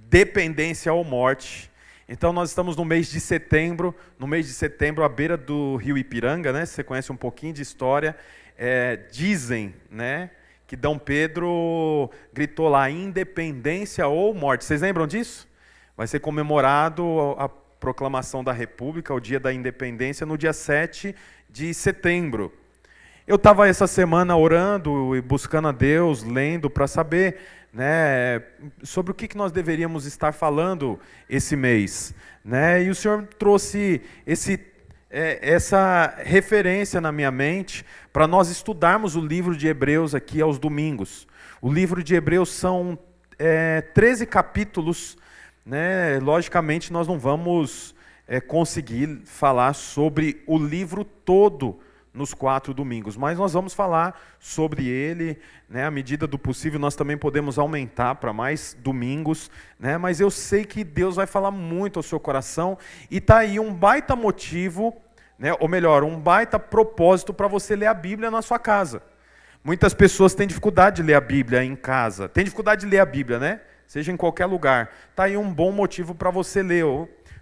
dependência ou morte. Então nós estamos no mês de setembro, à beira do rio Ipiranga, né? Você conhece um pouquinho de história. Dizem, né, que D. Pedro gritou lá, independência ou morte. Vocês lembram disso? Vai ser comemorado a proclamação da República, o dia da independência, no dia 7 de setembro. Eu estava essa semana orando e buscando a Deus, lendo para saber, né, sobre o que nós deveríamos estar falando esse mês, né? E o Senhor trouxe essa referência na minha mente para nós estudarmos o livro de Hebreus aqui aos domingos. O livro de Hebreus são 13 capítulos, né? Logicamente nós não vamos conseguir falar sobre o livro todo nos 4 domingos, mas nós vamos falar sobre ele, né, à medida do possível. Nós também podemos aumentar para mais domingos, né, mas eu sei que Deus vai falar muito ao seu coração, e está aí um baita motivo, né, ou melhor, um baita propósito para você ler a Bíblia na sua casa. Muitas pessoas têm dificuldade de ler a Bíblia em casa, têm dificuldade de ler a Bíblia, né? Seja em qualquer lugar. Está aí um bom motivo para você ler.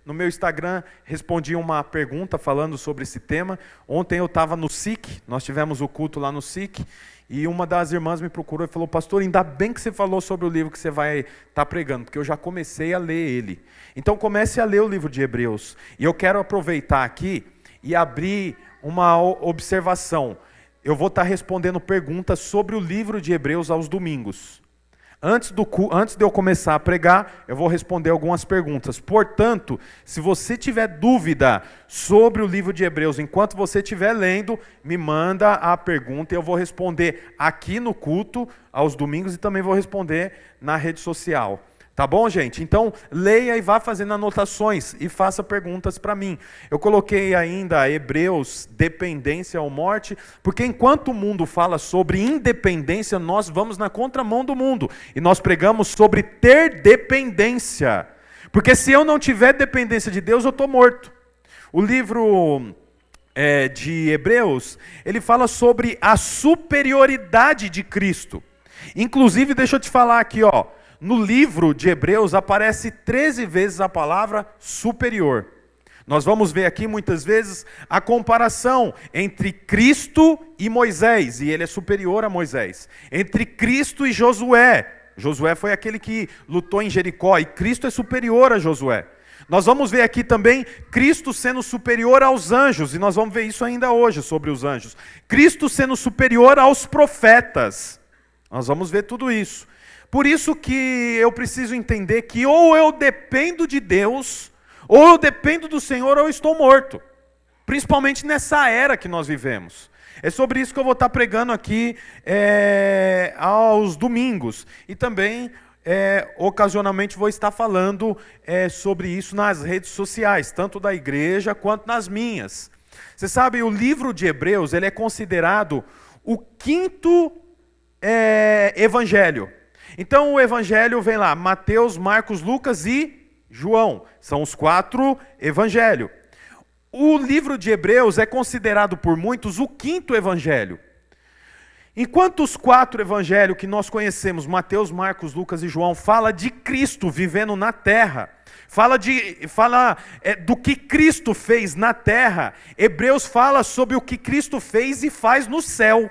No meu Instagram, respondi uma pergunta falando sobre esse tema. Ontem eu estava no SIC, nós tivemos o culto lá no SIC, e uma das irmãs me procurou e falou: pastor, ainda bem que você falou sobre o livro que você vai estar pregando, porque eu já comecei a ler ele. Então comece a ler o livro de Hebreus. E eu quero aproveitar aqui e abrir uma observação. Eu vou estar respondendo perguntas sobre o livro de Hebreus aos domingos. Antes de eu começar a pregar, eu vou responder algumas perguntas. Portanto, se você tiver dúvida sobre o livro de Hebreus, enquanto você estiver lendo, me manda a pergunta e eu vou responder aqui no culto, aos domingos, e também vou responder na rede social. Tá bom, gente? Então, leia e vá fazendo anotações e faça perguntas para mim. Eu coloquei ainda Hebreus, dependência ou morte, porque enquanto o mundo fala sobre independência, nós vamos na contramão do mundo. E nós pregamos sobre ter dependência. Porque se eu não tiver dependência de Deus, eu estou morto. O livro de Hebreus, ele fala sobre a superioridade de Cristo. Inclusive, deixa eu te falar aqui, ó. No livro de Hebreus aparece 13 vezes a palavra superior. Nós vamos ver aqui muitas vezes a comparação entre Cristo e Moisés, e ele é superior a Moisés. Entre Cristo e Josué. Josué foi aquele que lutou em Jericó, e Cristo é superior a Josué. Nós vamos ver aqui também Cristo sendo superior aos anjos, e nós vamos ver isso ainda hoje sobre os anjos. Cristo sendo superior aos profetas. Nós vamos ver tudo isso. Por isso que eu preciso entender que ou eu dependo de Deus, ou eu dependo do Senhor, ou eu estou morto. Principalmente nessa era que nós vivemos. É sobre isso que eu vou estar pregando aqui aos domingos. E também, ocasionalmente, vou estar falando sobre isso nas redes sociais, tanto da igreja quanto nas minhas. Você sabe, o livro de Hebreus ele é considerado o 5º evangelho. Então o evangelho vem lá, Mateus, Marcos, Lucas e João. São os 4 evangelhos. O livro de Hebreus é considerado por muitos o 5º evangelho. Enquanto os 4 evangelhos que nós conhecemos, Mateus, Marcos, Lucas e João, fala de Cristo vivendo na terra, fala do que Cristo fez na terra, Hebreus fala sobre o que Cristo fez e faz no céu.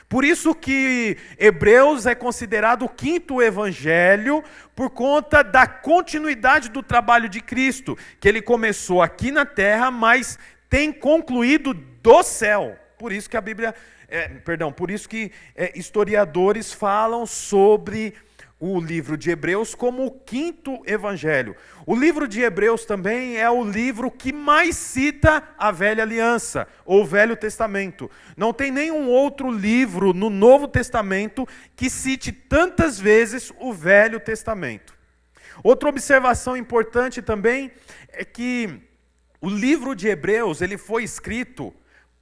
Por isso que Hebreus é considerado o 5º evangelho, por conta da continuidade do trabalho de Cristo, que ele começou aqui na terra, mas tem concluído do céu. Por isso que historiadores falam sobre o livro de Hebreus como o 5º evangelho. O livro de Hebreus também é o livro que mais cita a Velha Aliança, ou Velho Testamento. Não tem nenhum outro livro no Novo Testamento que cite tantas vezes o Velho Testamento. Outra observação importante também é que o livro de Hebreus ele foi escrito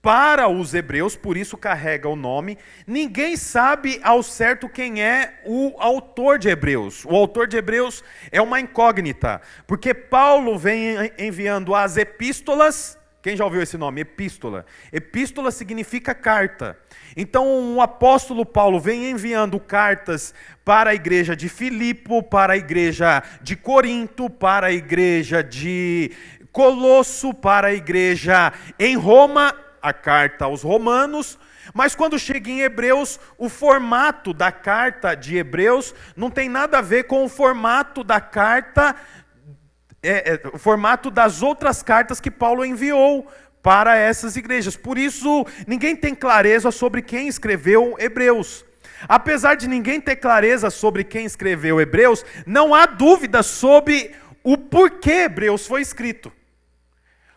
para os hebreus, por isso carrega o nome. Ninguém sabe ao certo quem é o autor de Hebreus. O autor de Hebreus é uma incógnita, porque Paulo vem enviando as epístolas Quem já ouviu esse nome? Epístola. Epístola significa carta. Então o apóstolo Paulo vem enviando cartas para a igreja de Filipe, para a igreja de Corinto, para a igreja de Colosso, para a igreja em Roma, a carta aos romanos. Mas quando chega em Hebreus, o formato da carta de Hebreus não tem nada a ver com o formato da carta, o formato das outras cartas que Paulo enviou para essas igrejas. Por isso, ninguém tem clareza sobre quem escreveu Hebreus. Apesar de ninguém ter clareza sobre quem escreveu Hebreus, não há dúvida sobre o porquê Hebreus foi escrito.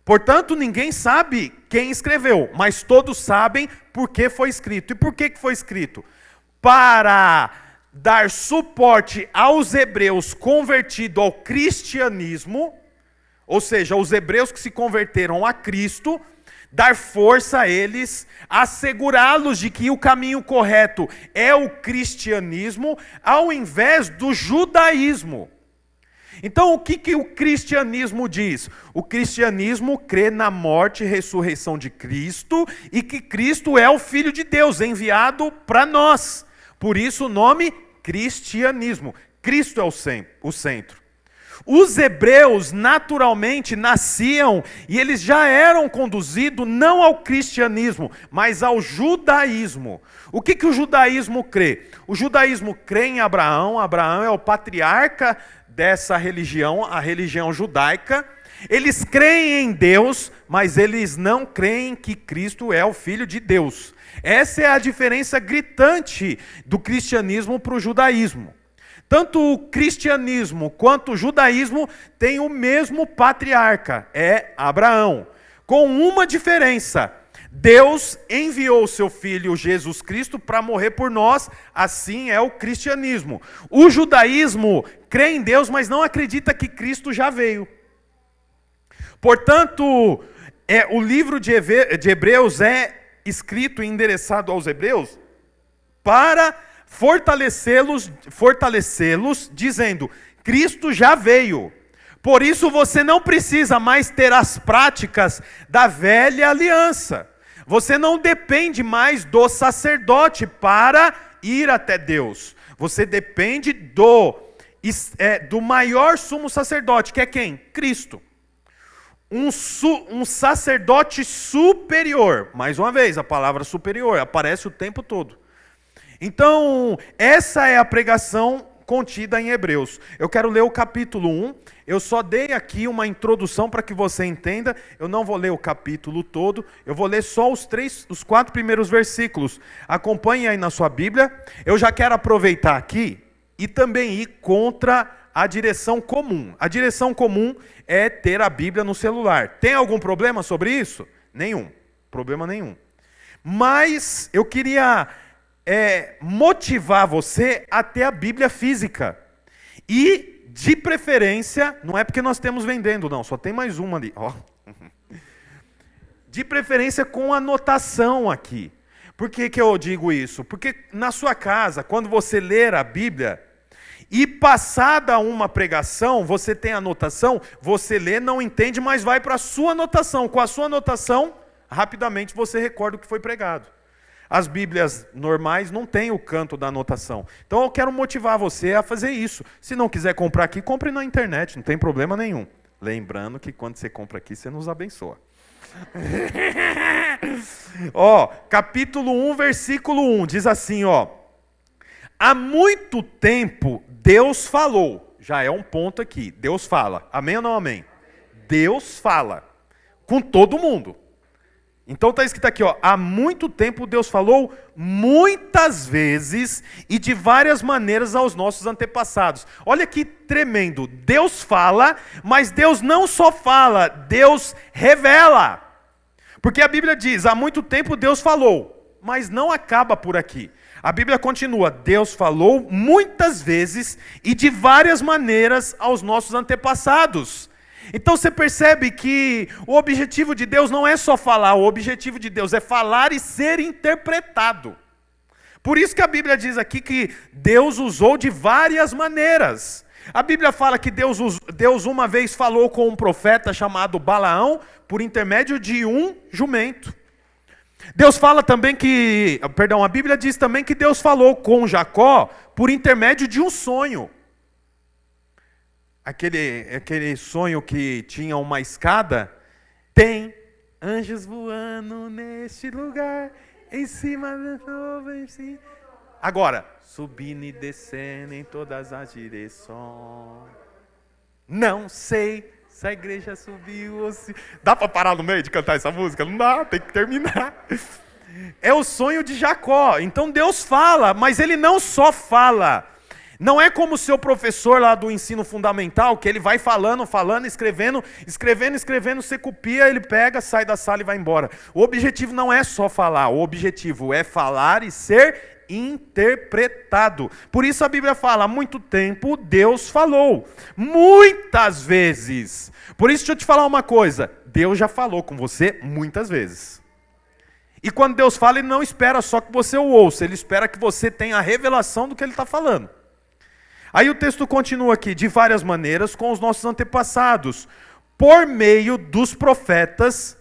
Portanto, ninguém sabe quem escreveu, mas todos sabem por que foi escrito. E por que foi escrito? Para dar suporte aos hebreus convertidos ao cristianismo, ou seja, os hebreus que se converteram a Cristo, dar força a eles, assegurá-los de que o caminho correto é o cristianismo, ao invés do judaísmo. Então, o que o cristianismo diz? O cristianismo crê na morte e ressurreição de Cristo e que Cristo é o Filho de Deus, enviado para nós. Por isso o nome cristianismo. Cristo é o centro. Os hebreus naturalmente nasciam e eles já eram conduzidos não ao cristianismo, mas ao judaísmo. O que o judaísmo crê? O judaísmo crê em Abraão. Abraão é o patriarca dessa religião, a religião judaica. Eles creem em Deus, mas eles não creem que Cristo é o Filho de Deus. Essa é a diferença gritante do cristianismo para o judaísmo. Tanto o cristianismo quanto o judaísmo têm o mesmo patriarca, é Abraão. Com uma diferença: Deus enviou o seu Filho Jesus Cristo para morrer por nós, assim é o cristianismo. O judaísmo crê em Deus, mas não acredita que Cristo já veio. Portanto, o livro de Hebreus é escrito e endereçado aos hebreus para fortalecê-los, dizendo: Cristo já veio. Por isso você não precisa mais ter as práticas da velha aliança. Você não depende mais do sacerdote para ir até Deus. Você depende do maior sumo sacerdote, que é quem? Cristo. Um sacerdote superior. Mais uma vez, a palavra superior aparece o tempo todo. Então, essa é a pregação contida em Hebreus. Eu quero ler o capítulo 1. Eu só dei aqui uma introdução para que você entenda. Eu não vou ler o capítulo todo. Eu vou ler só os 4 primeiros versículos. Acompanhe aí na sua Bíblia. Eu já quero aproveitar aqui e também ir contra a direção comum. A direção comum é ter a Bíblia no celular. Tem algum problema sobre isso? Nenhum. Problema nenhum. Mas eu queria motivar você a ter a Bíblia física. E, de preferência, não é porque nós temos vendendo, não, só tem mais uma ali. Ó. De preferência com anotação aqui. Por que eu digo isso? Porque na sua casa, quando você ler a Bíblia, e passada uma pregação, você tem anotação, você lê, não entende, mas vai para a sua anotação. Com a sua anotação, rapidamente você recorda o que foi pregado. As Bíblias normais não têm o canto da anotação. Então eu quero motivar você a fazer isso. Se não quiser comprar aqui, compre na internet, não tem problema nenhum. Lembrando que quando você compra aqui, você nos abençoa. Capítulo 1, versículo 1, diz assim, há muito tempo Deus falou. Já é um ponto aqui, Deus fala. Amém ou não amém? Deus fala com todo mundo. Então está escrito aqui, há muito tempo Deus falou muitas vezes e de várias maneiras aos nossos antepassados. Olha que tremendo, Deus fala, mas Deus não só fala, Deus revela. Porque a Bíblia diz, há muito tempo Deus falou, mas não acaba por aqui. A Bíblia continua, Deus falou muitas vezes e de várias maneiras aos nossos antepassados. Então você percebe que o objetivo de Deus não é só falar, o objetivo de Deus é falar e ser interpretado. Por isso que a Bíblia diz aqui que Deus usou de várias maneiras. A Bíblia fala que Deus uma vez falou com um profeta chamado Balaão, por intermédio de um jumento. Deus fala também que, a Bíblia diz também que Deus falou com Jacó por intermédio de um sonho. Aquele sonho que tinha uma escada, tem anjos voando neste lugar, em cima da nuvem. Agora, subindo e descendo em todas as direções. Não sei se a igreja subiu ou se... Dá para parar no meio de cantar essa música? Não dá, tem que terminar. É o sonho de Jacó. Então Deus fala, mas Ele não só fala. Não é como o seu professor lá do ensino fundamental, que ele vai falando, escrevendo, você copia, ele pega, sai da sala e vai embora. O objetivo não é só falar, o objetivo é falar e ser interpretado. Por isso a Bíblia fala, há muito tempo Deus falou, muitas vezes. Por isso deixa eu te falar uma coisa, Deus já falou com você muitas vezes. E quando Deus fala, Ele não espera só que você o ouça, Ele espera que você tenha a revelação do que Ele está falando. Aí o texto continua aqui, de várias maneiras, com os nossos antepassados, por meio dos profetas,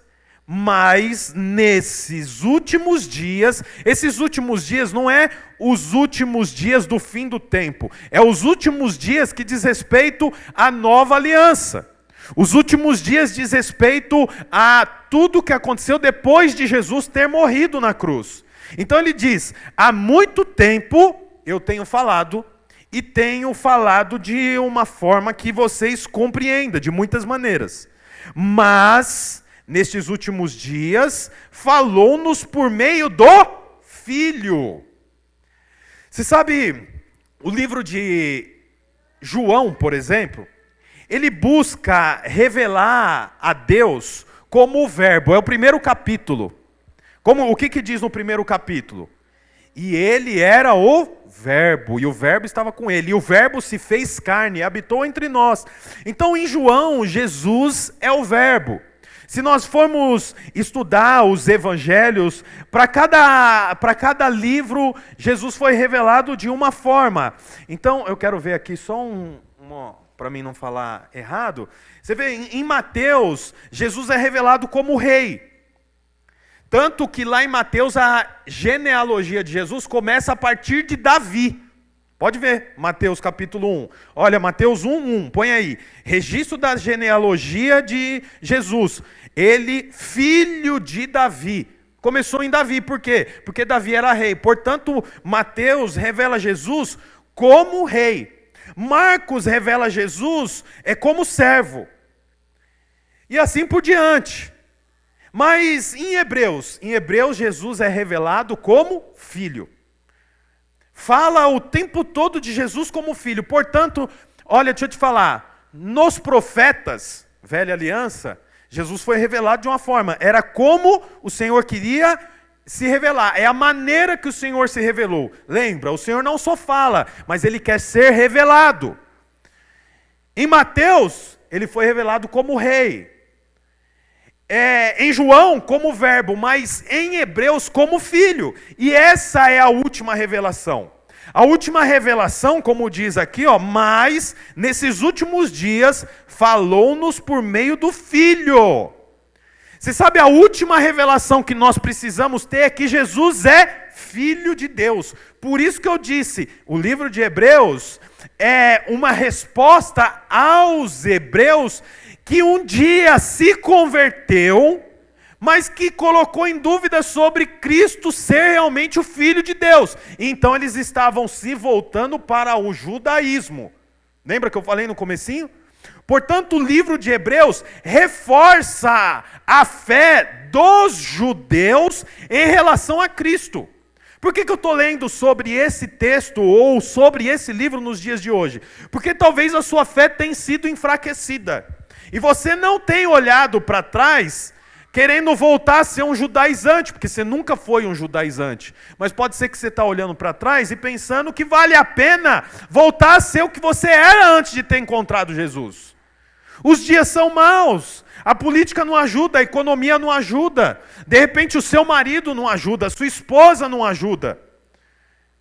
mas nesses últimos dias, esses últimos dias não é os últimos dias do fim do tempo, é os últimos dias que diz respeito à nova aliança. Os últimos dias diz respeito a tudo que aconteceu depois de Jesus ter morrido na cruz. Então ele diz, há muito tempo eu tenho falado, e tenho falado de uma forma que vocês compreendam, de muitas maneiras. Mas, nestes últimos dias, falou-nos por meio do Filho. Você sabe, o livro de João, por exemplo, ele busca revelar a Deus como o verbo. É o primeiro capítulo. O que diz no primeiro capítulo? E ele era o verbo, e o verbo estava com ele, e o verbo se fez carne, e habitou entre nós. Então em João, Jesus é o verbo. Se nós formos estudar os evangelhos, para cada livro, Jesus foi revelado de uma forma. Então eu quero ver aqui só para mim não falar errado. Você vê, em Mateus, Jesus é revelado como rei. Tanto que lá em Mateus a genealogia de Jesus começa a partir de Davi. Pode ver, Mateus capítulo 1. Olha, Mateus 1:1, põe aí. Registro da genealogia de Jesus. Ele, filho de Davi. Começou em Davi, por quê? Porque Davi era rei. Portanto, Mateus revela Jesus como rei. Marcos revela Jesus como servo. E assim por diante. Mas em Hebreus Jesus é revelado como filho. Fala o tempo todo de Jesus como filho. Portanto, olha, deixa eu te falar, nos profetas, velha aliança, Jesus foi revelado de uma forma. Era como o Senhor queria se revelar. É a maneira que o Senhor se revelou. Lembra, o Senhor não só fala, mas Ele quer ser revelado. Em Mateus, Ele foi revelado como rei. Em João como verbo, mas em Hebreus como filho. E essa é a última revelação. A última revelação, como diz aqui, mas nesses últimos dias falou-nos por meio do Filho. Você sabe, a última revelação que nós precisamos ter é que Jesus é Filho de Deus. Por isso que eu disse, o livro de Hebreus é uma resposta aos hebreus que um dia se converteu, mas que colocou em dúvida sobre Cristo ser realmente o Filho de Deus. Então eles estavam se voltando para o judaísmo. Lembra que eu falei no comecinho? Portanto, o livro de Hebreus reforça a fé dos judeus em relação a Cristo. Por que eu estou lendo sobre esse texto ou sobre esse livro nos dias de hoje? Porque talvez a sua fé tenha sido enfraquecida. E você não tem olhado para trás querendo voltar a ser um judaizante, porque você nunca foi um judaizante. Mas pode ser que você está olhando para trás e pensando que vale a pena voltar a ser o que você era antes de ter encontrado Jesus. Os dias são maus, a política não ajuda, a economia não ajuda. De repente o seu marido não ajuda, a sua esposa não ajuda.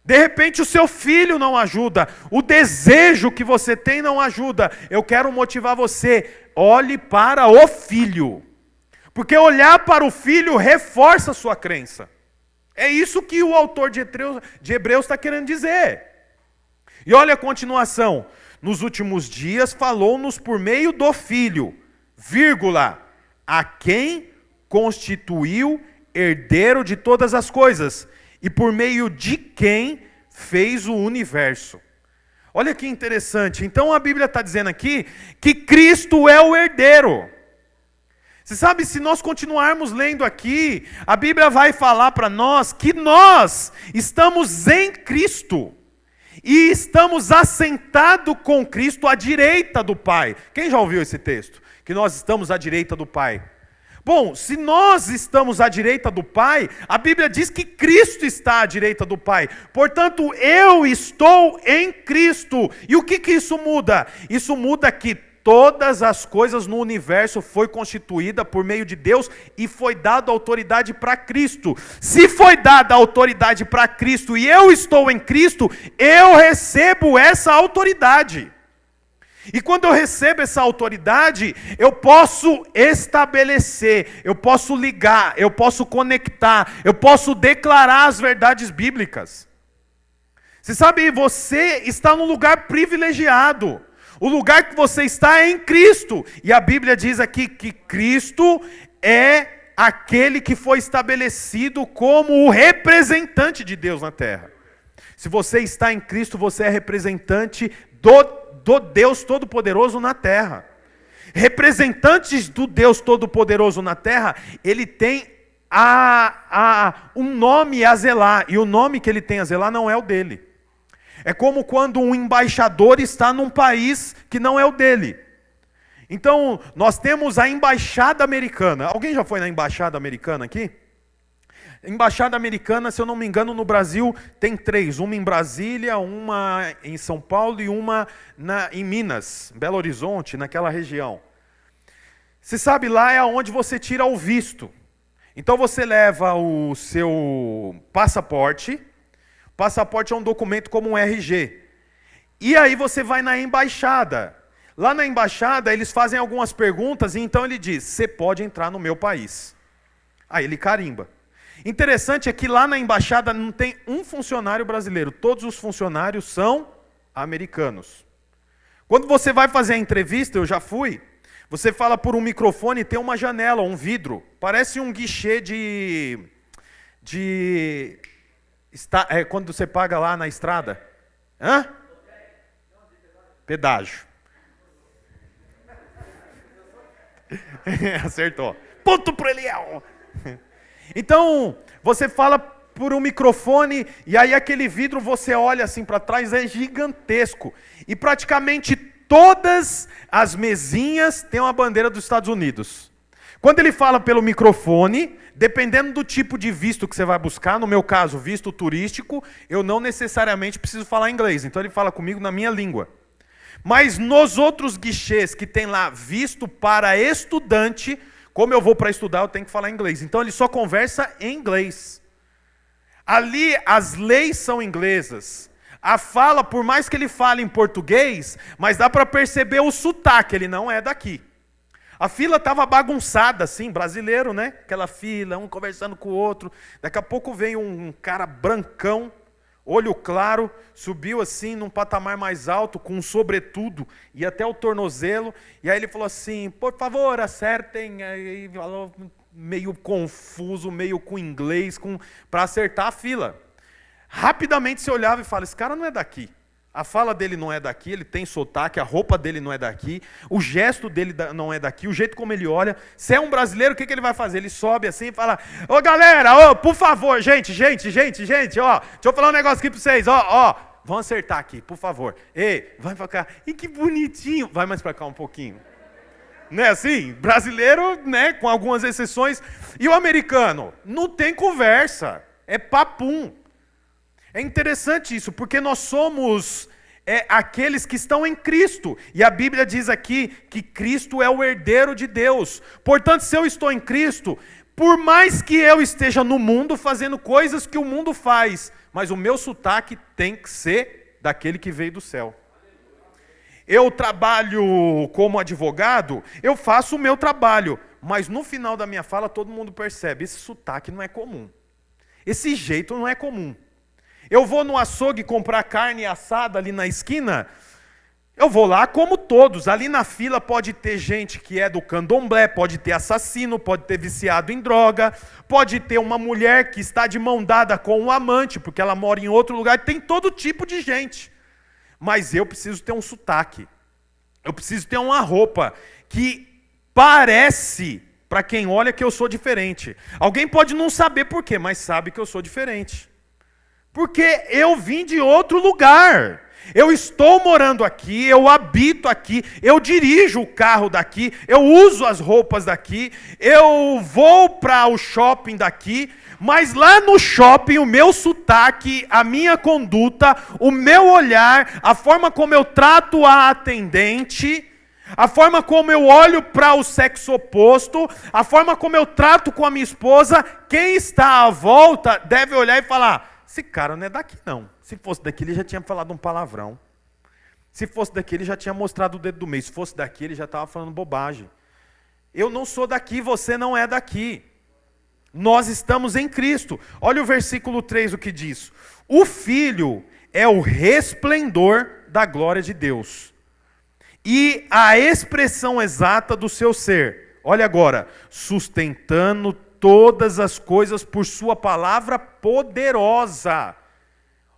De repente o seu filho não ajuda, o desejo que você tem não ajuda. Eu quero motivar você, olhe para o Filho. Porque olhar para o Filho reforça a sua crença. É isso que o autor de Hebreus está querendo dizer. E olha a continuação. Nos últimos dias falou-nos por meio do Filho, vírgula, a quem constituiu herdeiro de todas as coisas, e por meio de quem fez o universo. Olha que interessante. Então a Bíblia está dizendo aqui que Cristo é o herdeiro. Você sabe, se nós continuarmos lendo aqui, a Bíblia vai falar para nós que nós estamos em Cristo. E estamos assentados com Cristo à direita do Pai. Quem já ouviu esse texto? Que nós estamos à direita do Pai. Bom, se nós estamos à direita do Pai, a Bíblia diz que Cristo está à direita do Pai. Portanto, eu estou em Cristo. E o que isso muda? Isso muda que todas as coisas no universo foi constituída por meio de Deus e foi dada autoridade para Cristo. Se foi dada autoridade para Cristo e eu estou em Cristo, eu recebo essa autoridade. E quando eu recebo essa autoridade, eu posso estabelecer, eu posso ligar, eu posso conectar, eu posso declarar as verdades bíblicas. Você sabe, você está num lugar privilegiado. O lugar que você está é em Cristo. E a Bíblia diz aqui que Cristo é aquele que foi estabelecido como o representante de Deus na terra. Se você está em Cristo, você é representante do Deus Todo-Poderoso na terra. Representantes do Deus Todo-Poderoso na terra, ele tem um nome a zelar. E o nome que ele tem a zelar não é o dele. É como quando um embaixador está num país que não é o dele. Então, nós temos a embaixada americana. Alguém já foi na embaixada americana aqui? Embaixada americana, se eu não me engano, no Brasil tem 3. Uma em Brasília, uma em São Paulo e uma em Minas, Belo Horizonte, naquela região. Você sabe, lá é onde você tira o visto. Então você leva o seu passaporte. Passaporte é um documento como um RG. E aí você vai na embaixada. Lá na embaixada eles fazem algumas perguntas e então ele diz, você pode entrar no meu país. Aí ele carimba. Interessante é que lá na embaixada não tem um funcionário brasileiro. Todos os funcionários são americanos. Quando você vai fazer a entrevista, eu já fui, você fala por um microfone e tem uma janela, um vidro. Parece um guichê quando você paga lá na estrada. Hã? Pedágio. Acertou. Ponto pro Eliel. Então, você fala por um microfone e aí aquele vidro você olha assim para trás, é gigantesco. E praticamente todas as mesinhas têm uma bandeira dos Estados Unidos. Quando ele fala pelo microfone, dependendo do tipo de visto que você vai buscar, no meu caso, visto turístico, eu não necessariamente preciso falar inglês. Então ele fala comigo na minha língua. Mas nos outros guichês que tem lá visto para estudante, como eu vou para estudar, eu tenho que falar inglês. Então ele só conversa em inglês. Ali as leis são inglesas. A fala, por mais que ele fale em português, mas dá para perceber o sotaque, ele não é daqui. A fila estava bagunçada assim, brasileiro, né? Aquela fila, um conversando com o outro. Daqui a pouco veio um cara brancão, olho claro, subiu assim num patamar mais alto, com um sobretudo, e até o tornozelo. E aí ele falou assim, por favor, acertem. Aí falou meio confuso, meio com inglês, para acertar a fila. Rapidamente você olhava e fala, esse cara não é daqui. A fala dele não é daqui, ele tem sotaque, a roupa dele não é daqui, o gesto dele não é daqui, o jeito como ele olha. Se é um brasileiro, o que ele vai fazer? Ele sobe assim e fala, ô galera, ô, por favor, gente, ó, deixa eu falar um negócio aqui pra vocês, ó, vamos acertar aqui, por favor. Ei, vai pra cá, e que bonitinho, vai mais pra cá um pouquinho. Não é assim? Brasileiro, né, com algumas exceções. E o americano? Não tem conversa, é papum. É interessante isso, porque nós somos aqueles que estão em Cristo. E a Bíblia diz aqui que Cristo é o herdeiro de Deus. Portanto, se eu estou em Cristo, por mais que eu esteja no mundo fazendo coisas que o mundo faz, mas o meu sotaque tem que ser daquele que veio do céu. Eu trabalho como advogado, eu faço o meu trabalho, mas no final da minha fala todo mundo percebe, esse sotaque não é comum. Esse jeito não é comum. Eu vou no açougue comprar carne assada ali na esquina, eu vou lá como todos. Ali na fila pode ter gente que é do candomblé, pode ter assassino, pode ter viciado em droga, pode ter uma mulher que está de mão dada com um amante, porque ela mora em outro lugar, tem todo tipo de gente. Mas eu preciso ter um sotaque. Eu preciso ter uma roupa que parece, para quem olha, que eu sou diferente. Alguém pode não saber por quê, mas sabe que eu sou diferente. Porque eu vim de outro lugar. Eu estou morando aqui, eu habito aqui, eu dirijo o carro daqui, eu uso as roupas daqui, eu vou para o shopping daqui, mas lá no shopping o meu sotaque, a minha conduta, o meu olhar, a forma como eu trato a atendente, a forma como eu olho para o sexo oposto, a forma como eu trato com a minha esposa, quem está à volta deve olhar e falar: esse cara não é daqui não. Se fosse daqui ele já tinha falado um palavrão. Se fosse daqui ele já tinha mostrado o dedo do meio. Se fosse daqui ele já estava falando bobagem. Eu não sou daqui, você não é daqui. Nós estamos em Cristo. Olha o versículo 3 o que diz. O Filho é o resplendor da glória de Deus e a expressão exata do seu ser. Olha agora, sustentando todas as coisas por sua palavra poderosa.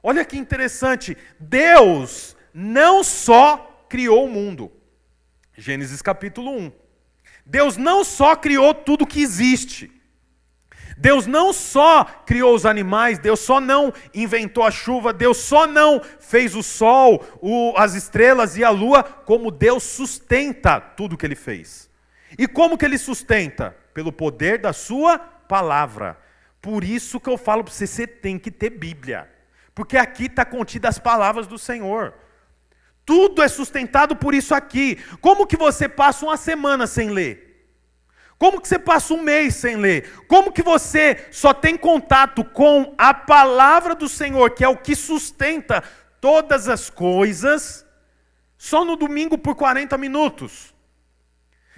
Olha que interessante, Deus não só criou o mundo. Gênesis capítulo 1. Deus não só criou tudo que existe. Deus não só criou os animais, Deus só não inventou a chuva, Deus só não fez o sol, as estrelas e a lua, como Deus sustenta tudo que Ele fez. E como que Ele sustenta? Pelo poder da sua palavra. Por isso que eu falo para você, você tem que ter Bíblia. Porque aqui está contida as palavras do Senhor. Tudo é sustentado por isso aqui. Como que você passa uma semana sem ler? Como que você passa um mês sem ler? Como que você só tem contato com a palavra do Senhor, que é o que sustenta todas as coisas, só no domingo por 40 minutos?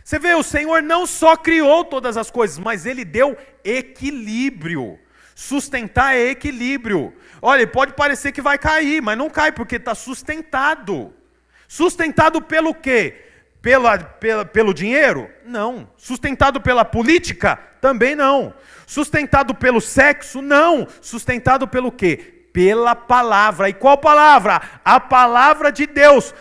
Você vê, o Senhor não só criou todas as coisas, mas Ele deu equilíbrio. Sustentar é equilíbrio. Olha, pode parecer que vai cair, mas não cai, porque está sustentado. Sustentado pelo quê? Pelo dinheiro? Não. Sustentado pela política? Também não. Sustentado pelo sexo? Não. Sustentado pelo quê? Pela palavra. E qual palavra? A palavra de Deus.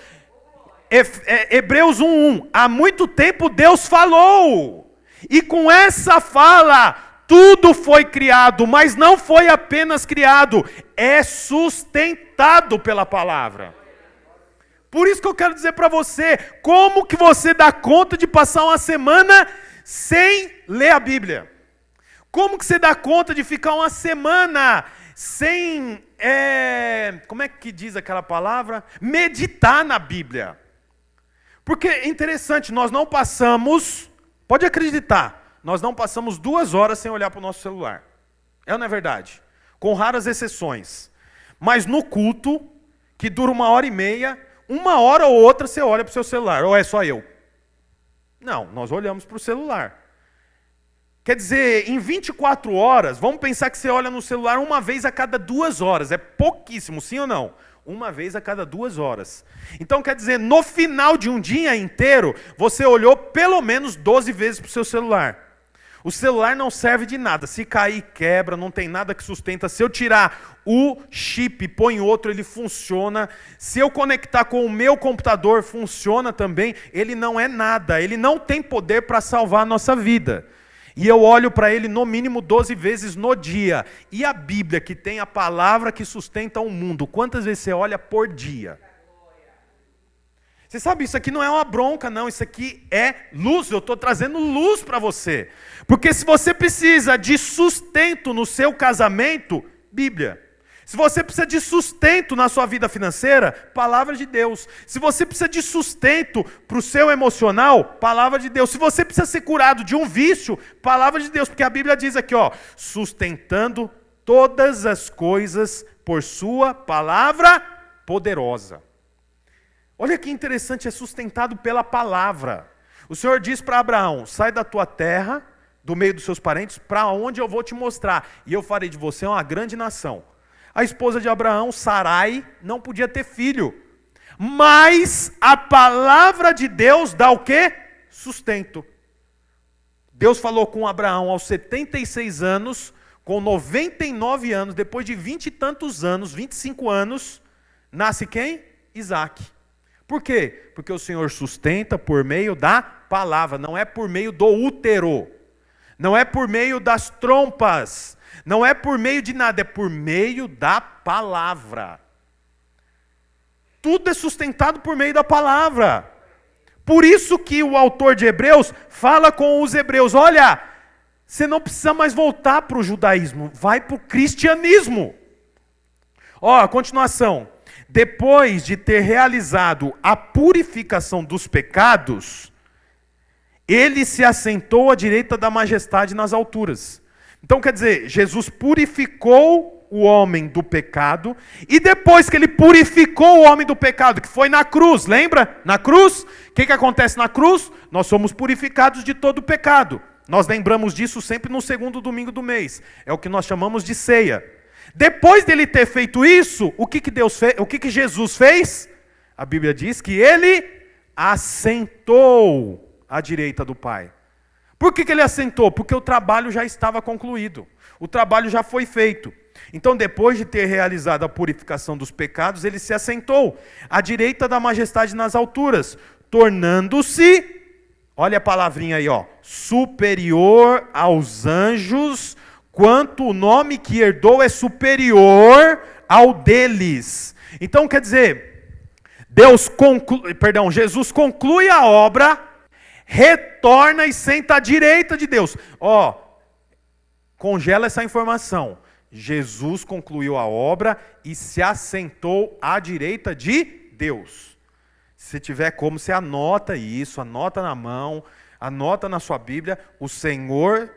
Hebreus 1:1. Há muito tempo Deus falou. E com essa fala tudo foi criado, mas não foi apenas criado, é sustentado pela palavra. Por isso que eu quero dizer para você, como que você dá conta de passar uma semana sem ler a Bíblia? Como que você dá conta de ficar uma semana sem, como é que diz aquela palavra? Meditar na Bíblia. Porque é interessante, nós não passamos, pode acreditar, nós não passamos 2 horas sem olhar para o nosso celular. É ou não é verdade? Com raras exceções. Mas no culto, que dura 1h30, 1 hora ou outra você olha para o seu celular. Ou é só eu? Não, nós olhamos para o celular. Quer dizer, em 24 horas, vamos pensar que você olha no celular 1 vez a cada 2 horas. É pouquíssimo, sim ou não? 1 vez a cada 2 horas. Então quer dizer, no final de um dia inteiro, você olhou pelo menos 12 vezes para o seu celular. O celular não serve de nada. Se cair, quebra, não tem nada que sustenta. Se eu tirar o chip e põe outro, ele funciona. Se eu conectar com o meu computador, funciona também. Ele não é nada. Ele não tem poder para salvar a nossa vida. E eu olho para ele no mínimo 12 vezes no dia. E a Bíblia, que tem a palavra que sustenta o mundo, quantas vezes você olha por dia? Você sabe, isso aqui não é uma bronca, não. Isso aqui é luz. Eu estou trazendo luz para você. Porque se você precisa de sustento no seu casamento, Bíblia. Se você precisa de sustento na sua vida financeira, palavra de Deus. Se você precisa de sustento para o seu emocional, palavra de Deus. Se você precisa ser curado de um vício, palavra de Deus. Porque a Bíblia diz aqui, ó, sustentando todas as coisas por sua palavra poderosa. Olha que interessante, é sustentado pela palavra. O Senhor diz para Abraão: sai da tua terra, do meio dos seus parentes, para onde eu vou te mostrar, e eu farei de você uma grande nação. A esposa de Abraão, Sarai, não podia ter filho, mas a palavra de Deus dá o quê? Sustento. Deus falou com Abraão aos 76 anos, com 99 anos, depois de 20 e tantos anos, 25 anos, nasce quem? Isaque. Por quê? Porque o Senhor sustenta por meio da palavra, não é por meio do útero, não é por meio das trompas, não é por meio de nada, é por meio da palavra. Tudo é sustentado por meio da palavra. Por isso que o autor de Hebreus fala com os hebreus: olha, você não precisa mais voltar para o judaísmo, vai para o cristianismo. Ó, a continuação. Depois de ter realizado a purificação dos pecados, ele se assentou à direita da majestade nas alturas. Então quer dizer, Jesus purificou o homem do pecado, e depois que ele purificou o homem do pecado, que foi na cruz, lembra? Na cruz, o que acontece na cruz? Nós somos purificados de todo o pecado. Nós lembramos disso sempre no segundo domingo do mês. É o que nós chamamos de ceia. Depois dele ter feito isso, o que Deus fez? O que Jesus fez? A Bíblia diz que ele assentou à direita do Pai. Por que ele assentou? Porque o trabalho já estava concluído. O trabalho já foi feito. Então, depois de ter realizado a purificação dos pecados, ele se assentou à direita da majestade nas alturas, tornando-se, olha a palavrinha aí, ó, superior aos anjos, quanto o nome que herdou é superior ao deles. Então, quer dizer, Jesus conclui a obra, retorna e senta à direita de Deus. Ó, congela essa informação. Jesus concluiu a obra e se assentou à direita de Deus. Se tiver como, você anota isso, anota na mão, anota na sua Bíblia. O Senhor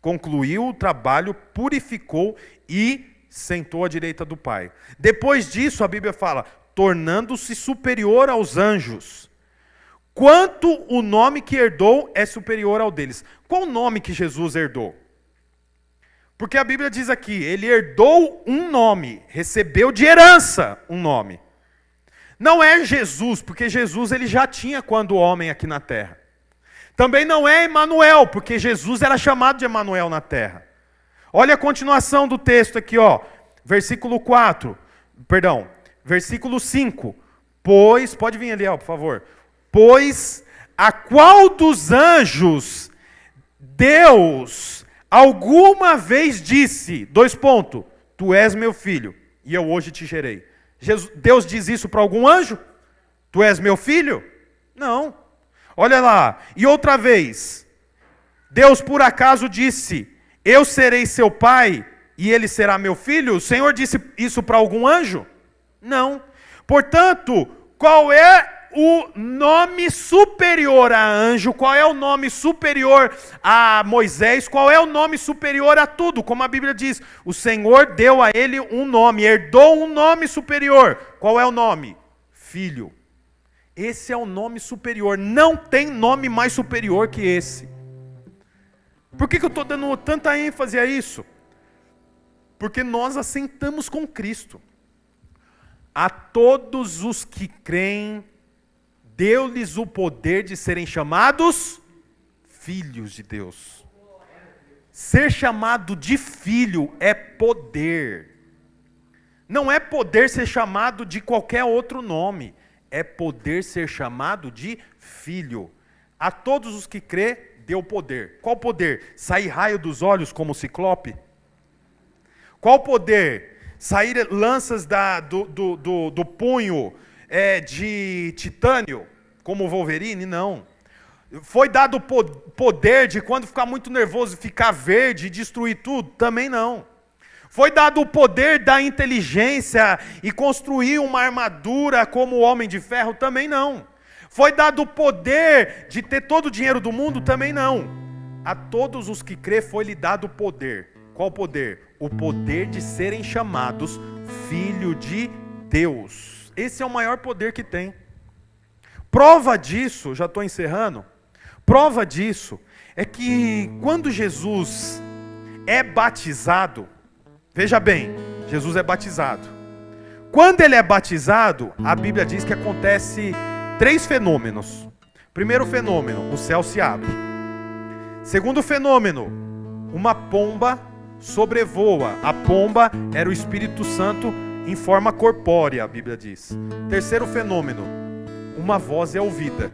concluiu o trabalho, purificou e sentou à direita do Pai. Depois disso, a Bíblia fala, tornando-se superior aos anjos, quanto o nome que herdou é superior ao deles. Qual o nome que Jesus herdou? Porque a Bíblia diz aqui, ele herdou um nome, recebeu de herança um nome. Não é Jesus, porque Jesus ele já tinha quando homem aqui na terra. Também não é Emanuel, porque Jesus era chamado de Emanuel na terra. Olha a continuação do texto aqui, ó. Versículo 5. Pois, pode vir ali, ó, por favor. Pois a qual dos anjos Deus alguma vez disse, tu és meu filho, e eu hoje te gerei. Deus diz isso para algum anjo? Tu és meu filho? Não. Olha lá, e outra vez, Deus por acaso disse, eu serei seu pai e ele será meu filho? O Senhor disse isso para algum anjo? Não. Portanto, qual é o nome superior a anjo? Qual é o nome superior a Moisés? Qual é o nome superior a tudo? Como a Bíblia diz, o Senhor deu a ele um nome, herdou um nome superior. Qual é o nome? Filho. Esse é o nome superior. Não tem nome mais superior que esse. Por que eu estou dando tanta ênfase a isso? Porque nós assentamos com Cristo. A todos os que creem, deu-lhes o poder de serem chamados filhos de Deus. Ser chamado de filho é poder. Não é poder ser chamado de qualquer outro nome. É poder ser chamado de filho. A todos os que crê, deu poder. Qual poder? Sair raio dos olhos como o ciclope? Qual poder? Sair lanças do punho de titânio, como o Wolverine? Não. Foi dado o poder de quando ficar muito nervoso, ficar verde e destruir tudo? Também não. Foi dado o poder da inteligência e construir uma armadura como o Homem de Ferro? Também não. Foi dado o poder de ter todo o dinheiro do mundo? Também não. A todos os que crê foi-lhe dado o poder. Qual poder? O poder de serem chamados filho de Deus. Esse é o maior poder que tem. Prova disso, já estou encerrando, prova disso é que quando Jesus é batizado, veja bem, Jesus é batizado. Quando ele é batizado, a Bíblia diz que acontece 3 fenômenos. Primeiro fenômeno, o céu se abre. Segundo fenômeno, uma pomba sobrevoa. A pomba era o Espírito Santo em forma corpórea, a Bíblia diz. Terceiro fenômeno, uma voz é ouvida.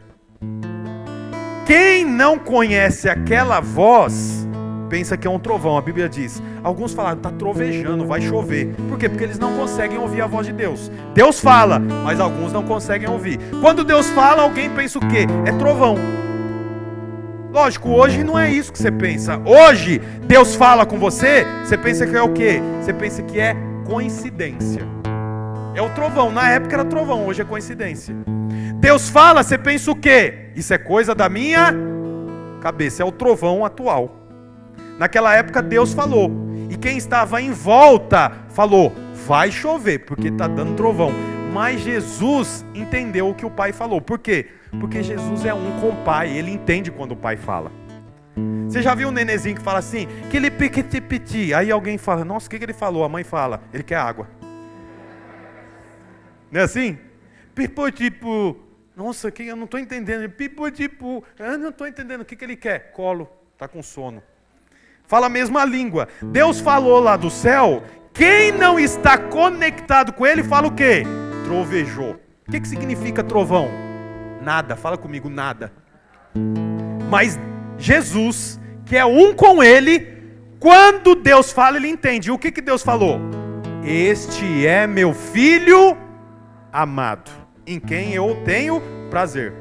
Quem não conhece aquela voz, pensa que é um trovão. A Bíblia diz, alguns falaram, está trovejando, vai chover. Por quê? Porque eles não conseguem ouvir a voz de Deus. Deus fala, mas alguns não conseguem ouvir. Quando Deus fala, alguém pensa o quê? É trovão. Lógico, hoje não é isso que você pensa. Hoje, Deus fala com você, você pensa que é o quê? Você pensa que é coincidência. É o trovão, na época era trovão, hoje é coincidência. Deus fala, você pensa o quê? Isso é coisa da minha cabeça, é o trovão atual. Naquela época Deus falou, e quem estava em volta falou, vai chover, porque está dando trovão. Mas Jesus entendeu o que o Pai falou. Por quê? Porque Jesus é um com o Pai, ele entende quando o Pai fala. Você já viu um nenezinho que fala assim, que ele piquiti, aí alguém fala, nossa, o que ele falou? A mãe fala, ele quer água. Não é assim? Pipotipu, nossa, eu não estou entendendo. Pipotipu, eu não estou entendendo, o que ele quer? Colo, está com sono. Fala a mesma língua. Deus falou lá do céu, quem não está conectado com ele fala o quê? Trovejou. O que significa trovão? Nada, fala comigo, nada. Mas Jesus, que é um com ele, quando Deus fala, ele entende. E o que Deus falou? Este é meu filho amado, em quem eu tenho prazer.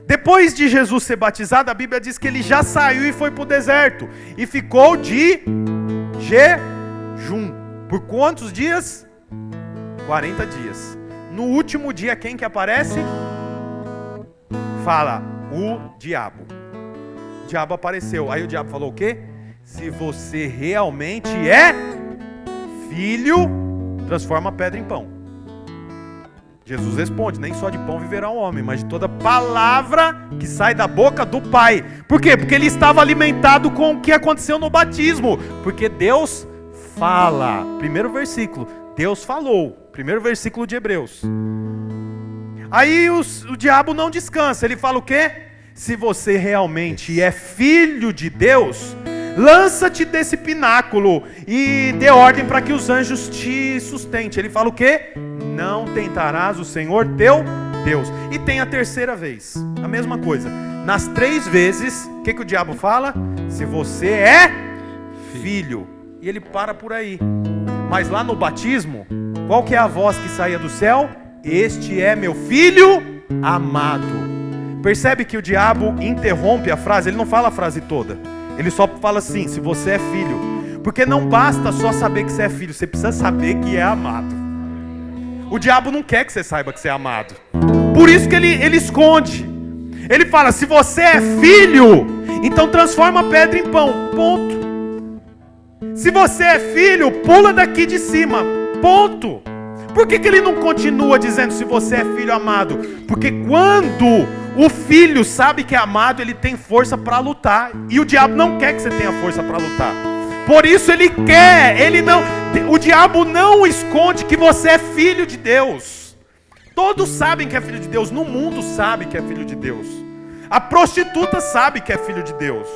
Depois de Jesus ser batizado, a Bíblia diz que ele já saiu e foi para o deserto. E ficou de jejum. Por quantos dias? 40 dias. No último dia, quem que aparece? Fala, o diabo. O diabo apareceu. Aí o diabo falou o quê? Se você realmente é filho, transforma a pedra em pão. Jesus responde, nem só de pão viverá o homem, mas de toda palavra que sai da boca do Pai. Por quê? Porque ele estava alimentado com o que aconteceu no batismo. Porque Deus fala. Primeiro versículo, Deus falou. Primeiro versículo de Hebreus. Aí o diabo não descansa, ele fala o quê? Se você realmente é filho de Deus, lança-te desse pináculo e dê ordem para que os anjos te sustentem. Ele fala o quê? Não tentarás o Senhor teu Deus. E tem a terceira vez, a mesma coisa. Nas 3 vezes, o que o diabo fala? Se você é filho. E ele para por aí. Mas lá no batismo, qual que é a voz que saía do céu? Este é meu filho amado. Percebe que o diabo interrompe a frase, ele não fala a frase toda. Ele só fala assim, se você é filho. Porque não basta só saber que você é filho, você precisa saber que é amado. O diabo não quer que você saiba que você é amado. Por isso que ele esconde. Ele fala, se você é filho, então transforma a pedra em pão. Ponto. Se você é filho, pula daqui de cima. Ponto. Por que ele não continua dizendo se você é filho amado? Porque quando o filho sabe que é amado, ele tem força para lutar. E o diabo não quer que você tenha força para lutar. Por isso ele quer, o diabo não esconde que você é filho de Deus. Todos sabem que é filho de Deus, no mundo sabe que é filho de Deus. A prostituta sabe que é filho de Deus.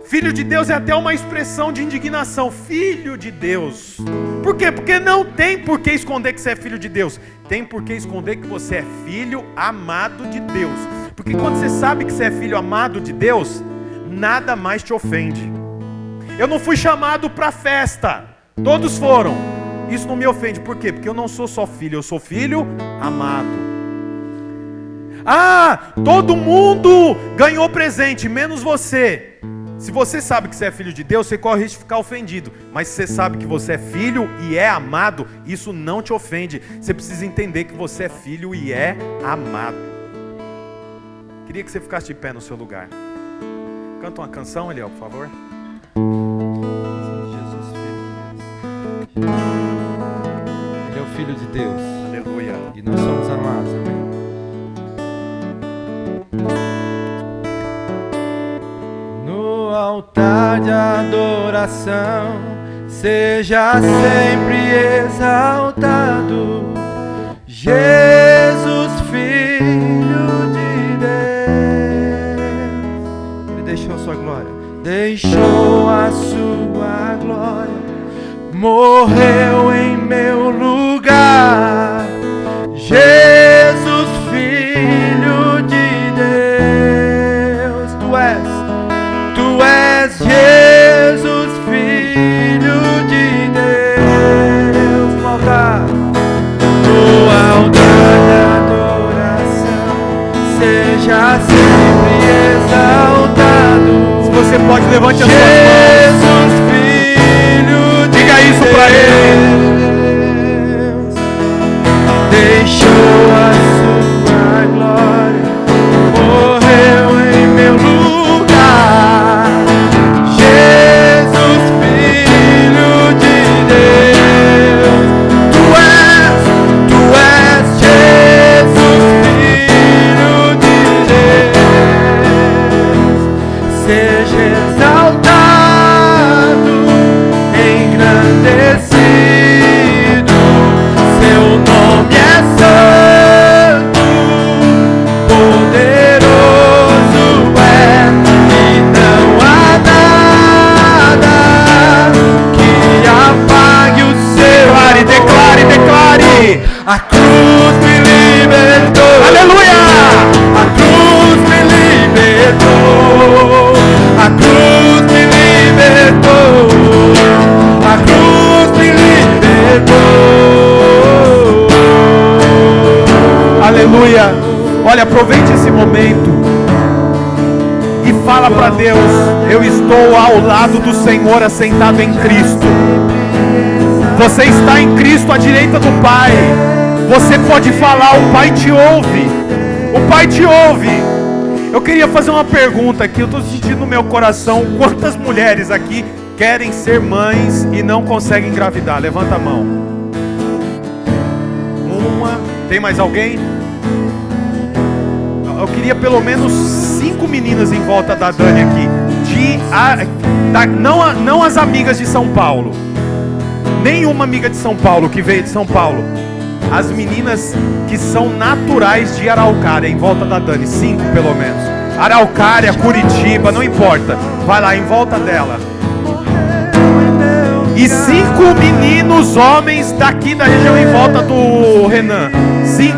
Filho de Deus é até uma expressão de indignação. Filho de Deus. Por quê? Porque não tem por que esconder que você é filho de Deus. Tem por que esconder que você é filho amado de Deus. Porque quando você sabe que você é filho amado de Deus, nada mais te ofende. Eu não fui chamado para festa. Todos foram. Isso não me ofende. Por quê? Porque eu não sou só filho, eu sou filho amado. Ah, todo mundo ganhou presente, menos você. Se você sabe que você é filho de Deus, você corre o risco de ficar ofendido. Mas se você sabe que você é filho e é amado, isso não te ofende. Você precisa entender que você é filho e é amado. Queria que você ficasse de pé no seu lugar. Canta uma canção, Eliel, por favor. Jesus, filho. Ele é o Filho de Deus. Aleluia. E nós somos amados, amém? altar de adoração seja sempre exaltado, Jesus, Filho de Deus. Ele deixou a sua glória, deixou a sua glória, morreu em meu lugar, Jesus, Filho de Deus. Tu és Jesus, Filho de Deus. No altar de adoração seja sempre exaltado. Se você pode, levante as suas Jesus, mãos. Filho de Diga isso para Ele. Deixou a sua glória, morreu em meu lugar, Jesus, Filho de Deus. Tu és Jesus, Filho de Deus. Seja exaltado, engrandecido, seu nome é santo, poderoso é, e não há nada que apague o seu. Declare. A cruz me libertou. Aleluia! A cruz me libertou. A cruz me libertou. A cruz me libertou. Aleluia! Olha, aproveite esse momento e fala para Deus: eu estou ao lado do Senhor, assentado em Cristo. Você está em Cristo à direita do Pai. Você pode falar, o Pai te ouve. O Pai te ouve. Eu queria fazer uma pergunta aqui. Eu estou sentindo no meu coração: quantas mulheres aqui querem ser mães e não conseguem engravidar? Levanta a mão. Uma. Tem mais alguém? Eu queria pelo menos 5 meninas em volta da Dani aqui. Não as amigas de São Paulo. Nenhuma amiga de São Paulo que veio de São Paulo. As meninas que são naturais de Araucária, em volta da Dani. 5 pelo menos. Araucária, Curitiba, não importa. Vai lá, em volta dela. E 5 meninos, homens daqui da região em volta do Renan. 5,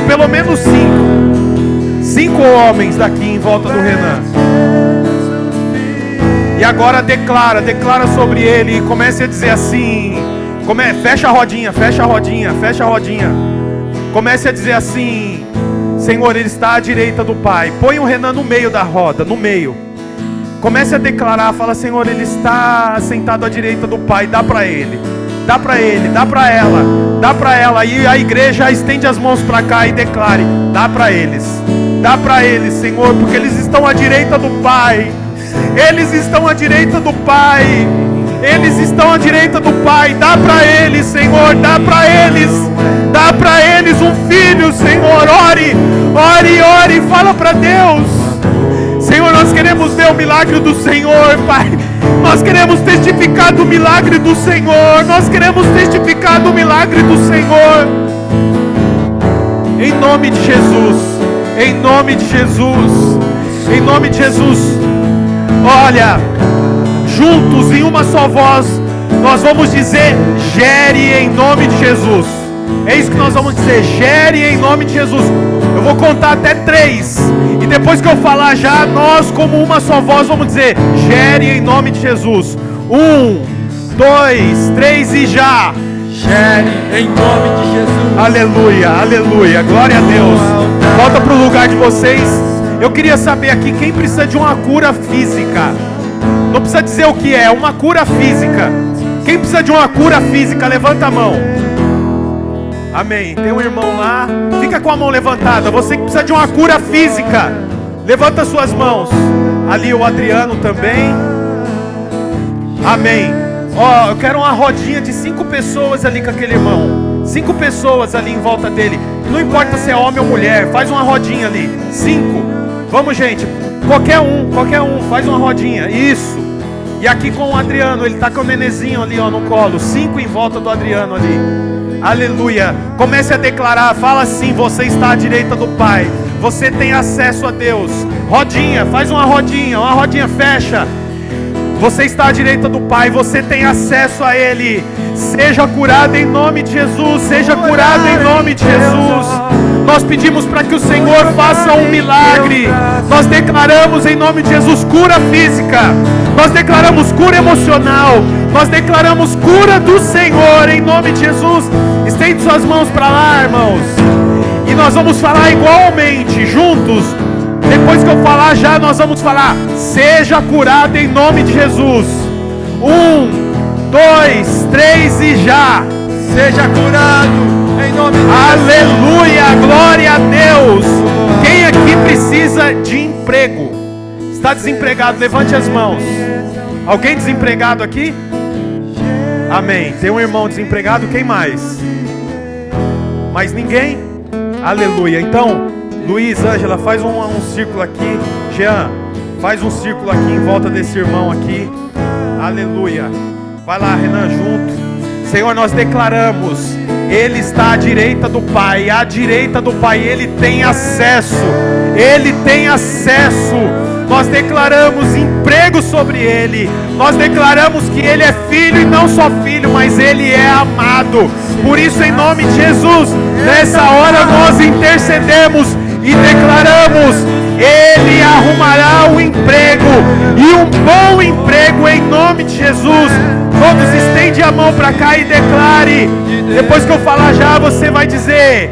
pelo menos 5. 5 homens daqui em volta do Renan. E agora declara sobre ele e comece a dizer assim. Fecha a rodinha. Comece a dizer assim: Senhor, ele está à direita do Pai. Põe o Renan no meio da roda, no meio. Comece a declarar, fala: Senhor, ele está sentado à direita do Pai. Dá para ele, dá para ela. E a igreja estende as mãos para cá e declare: dá para eles, Senhor, porque eles estão à direita do Pai. Eles estão à direita do Pai. Dá para eles, Senhor, dá para eles um filho, Senhor. Ore, fala para Deus. Senhor, nós queremos ver o milagre do Senhor, Pai. Nós queremos testificar do milagre do Senhor. Em nome de Jesus. Olha, juntos em uma só voz, nós vamos dizer: gere em nome de Jesus. É isso que nós vamos dizer: gere em nome de Jesus. Eu vou contar até 3. E depois que eu falar já, nós como uma só voz vamos dizer: gere em nome de Jesus. 1, 2, 3 e já. Gere em nome de Jesus. Aleluia, glória a Deus. Volta para o lugar de vocês. Eu queria saber aqui quem precisa de uma cura física. Não precisa dizer o que é, uma cura física. Quem precisa de uma cura física, levanta a mão. Amém. Tem um irmão lá, fica com a mão levantada. Você que precisa de uma cura física, levanta suas mãos. Ali o Adriano também. Amém. Eu quero uma rodinha de 5 pessoas ali com aquele irmão. 5 pessoas ali em volta dele. Não importa se é homem ou mulher, faz uma rodinha ali. 5. Vamos, gente. Qualquer um, faz uma rodinha, isso. E aqui com o Adriano, ele está com o nenezinho ali, ó, no colo, 5 em volta do Adriano ali. Aleluia. Comece a declarar, fala assim: você está à direita do Pai, você tem acesso a Deus. Rodinha, faz uma rodinha, fecha. Você está à direita do Pai, você tem acesso a Ele. Seja curado em nome de Jesus, seja curado em nome de Jesus. Nós pedimos para que o Senhor faça um milagre. Nós declaramos em nome de Jesus cura física. Nós declaramos cura emocional. Nós declaramos cura do Senhor em nome de Jesus. Estende suas mãos para lá, irmãos. E nós vamos falar igualmente, juntos. Depois que eu falar já, nós vamos falar: seja curado em nome de Jesus. 1, 2, 3 e já. Seja curado em nome de Jesus. Aleluia, glória a Deus. Quem aqui precisa de emprego? Está desempregado? Levante as mãos. Alguém desempregado aqui? Amém. Tem um irmão desempregado, quem mais? Mais ninguém? Aleluia. Então, Luiz, Ângela, faz um círculo aqui. Jean, faz um círculo aqui em volta desse irmão aqui. Aleluia. Vai lá, Renan, junto. Senhor, nós declaramos: Ele está à direita do Pai. À direita do Pai, Ele tem acesso. Ele tem acesso. Nós declaramos emprego sobre Ele. Nós declaramos que Ele é filho e não só filho, mas Ele é amado. Por isso, em nome de Jesus, nessa hora nós intercedemos e declaramos: Ele arrumará o emprego, e um bom emprego em nome de Jesus. Todos estende a mão para cá e declare. Depois que eu falar já, você vai dizer: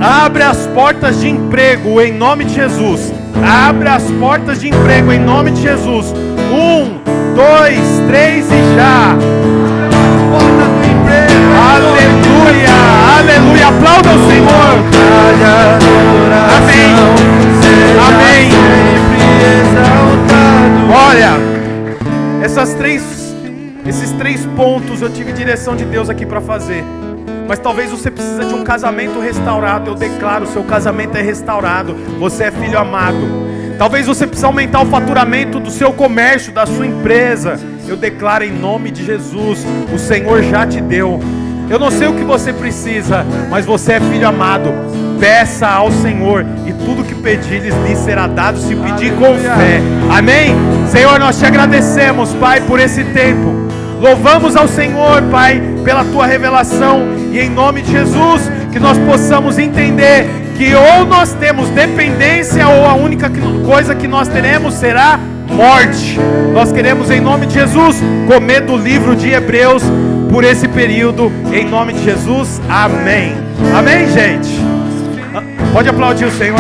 abre as portas de emprego em nome de Jesus. Abre as portas de emprego em nome de Jesus. 1, 2, 3 e já. Aleluia, aleluia. Aplauda o Senhor. Amém. Amém. Olha, esses três pontos eu tive direção de Deus aqui para fazer. Mas talvez você precisa de um casamento restaurado. Eu declaro, seu casamento é restaurado. Você é filho amado. Talvez você precise aumentar o faturamento do seu comércio, da sua empresa. Eu declaro em nome de Jesus, o Senhor já te deu. Eu não sei o que você precisa, mas você é filho amado. Peça ao Senhor e tudo que pedir lhe será dado, se pedir com fé. Amém? Senhor, nós te agradecemos, Pai, por esse tempo. Louvamos ao Senhor, Pai, pela tua revelação. E em nome de Jesus, que nós possamos entender que ou nós temos dependência, ou a única coisa que nós teremos será morte. Nós queremos, em nome de Jesus, comer do livro de Hebreus por esse período, em nome de Jesus. Amém. Amém, gente? Pode aplaudir o Senhor.